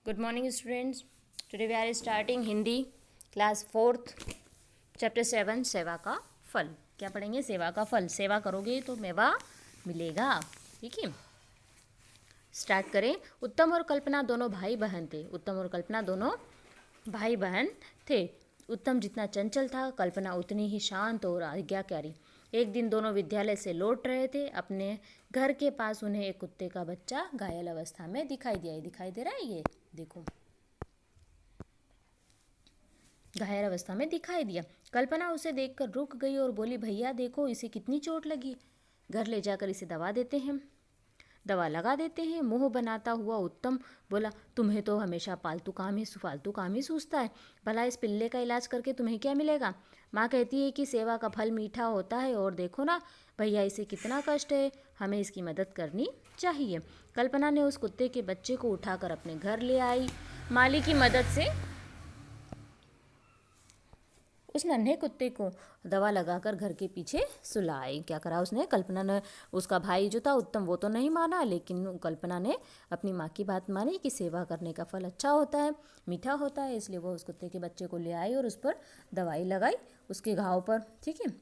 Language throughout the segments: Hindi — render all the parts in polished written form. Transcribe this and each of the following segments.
Good morning, students. Today we are starting Hindi class 4th chapter 7 सेवा का फल. क्या पढ़ेंगे? सेवा का फल. सेवा करोगे तो मेवा मिलेगा. ठीक है, स्टार्ट करें. उत्तम और कल्पना दोनों भाई बहन थे. उत्तम और कल्पना दोनों भाई बहन थे. उत्तम जितना चंचल था, कल्पना उतनी ही शांत और आज्ञाकारी. एक दिन दोनों विद्यालय से लौट रहे थे. अपने घर के पास उन्हें एक कुत्ते का बच्चा घायल अवस्था में दिखाई दिया. दिखाई दे रहा है, ये देखो, घायल अवस्था में दिखाई दिया. कल्पना उसे देखकर रुक गई और बोली, भैया देखो, इसे कितनी चोट लगी. घर ले जाकर इसे दवा लगा देते हैं. मुंह बनाता हुआ उत्तम बोला, तुम्हें तो हमेशा फालतू काम ही सूझता है. भला इस पिल्ले का इलाज करके तुम्हें क्या मिलेगा? माँ कहती है कि सेवा का फल मीठा होता है, और देखो ना भैया, इसे कितना कष्ट है. हमें इसकी मदद करनी चाहिए. कल्पना ने उस कुत्ते के बच्चे को उठाकर अपने घर ले आई. माली की मदद से उस नन्हे कुत्ते को दवा लगाकर घर के पीछे सुलाई. क्या करा उसने? कल्पना ने, उसका भाई जो था उत्तम, वो तो नहीं माना, लेकिन कल्पना ने अपनी माँ की बात मानी कि सेवा करने का फल अच्छा होता है, मीठा होता है. इसलिए वो उस कुत्ते के बच्चे को ले आई और उस पर दवाई लगाई, उसके घाव पर. ठीक है.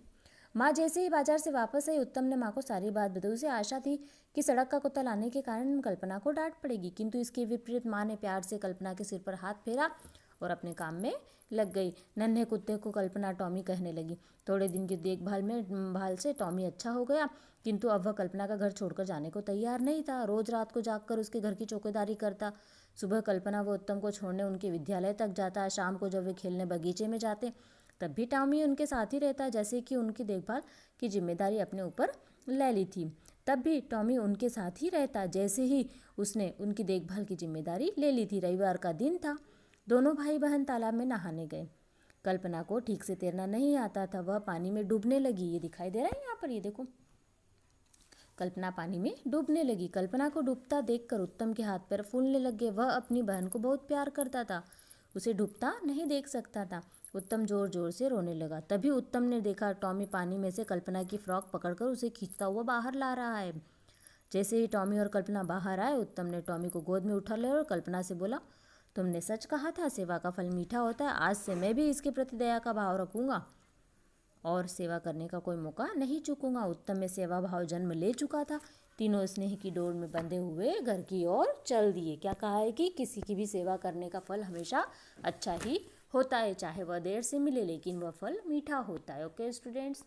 माँ जैसे ही बाजार से वापस आई, उत्तम ने माँ को सारी बात बताई. उसे आशा थी कि सड़क का कुत्ता लाने के कारण कल्पना को डांट पड़ेगी, किंतु इसके विपरीत माँ ने प्यार से कल्पना के सिर पर हाथ फेरा और अपने काम में लग गई. नन्हे कुत्ते को कल्पना टॉमी कहने लगी. थोड़े दिन की देखभाल से टॉमी अच्छा हो गया, किंतु अब वह कल्पना का घर छोड़कर जाने को तैयार नहीं था. रोज रात को जागकर उसके घर की चौकीदारी करता. सुबह कल्पना व उत्तम को छोड़ने उनके विद्यालय तक जाता. शाम को जब वे खेलने बगीचे में जाते, तब भी टॉमी उनके साथ ही रहता, जैसे कि उनकी देखभाल की जिम्मेदारी अपने ऊपर ले ली थी. तब भी टॉमी उनके साथ ही रहता, जैसे ही उसने उनकी देखभाल की जिम्मेदारी ले ली थी. रविवार का दिन था. दोनों भाई बहन तालाब में नहाने गए. कल्पना को ठीक से तैरना नहीं आता था. वह पानी में डूबने लगी. ये दिखाई दे रहा है यहाँ पर, ये देखो, कल्पना पानी में डूबने लगी. कल्पना को डूबता देखकर उत्तम के हाथ पैर फूलने लगे. वह अपनी बहन को बहुत प्यार करता था, उसे डूबता नहीं देख सकता था. उत्तम जोर जोर से रोने लगा. तभी उत्तम ने देखा टॉमी पानी में से कल्पना की फ्रॉक पकड़कर उसे खींचता हुआ बाहर ला रहा है. जैसे ही टॉमी और कल्पना बाहर आए, उत्तम ने टॉमी को गोद में उठा लिया और कल्पना से बोला, तुमने सच कहा था, सेवा का फल मीठा होता है. आज से मैं भी इसके प्रति दया का भाव रखूंगा और सेवा करने का कोई मौका नहीं चूकूंगा. उत्तम में सेवा भाव जन्म ले चुका था. तीनों स्नेह की डोर में बंधे हुए घर की ओर चल दिए. क्या कहा है कि किसी की भी सेवा करने का फल हमेशा अच्छा ही होता है, चाहे वह देर से मिले, लेकिन वह फल मीठा होता है. Okay students.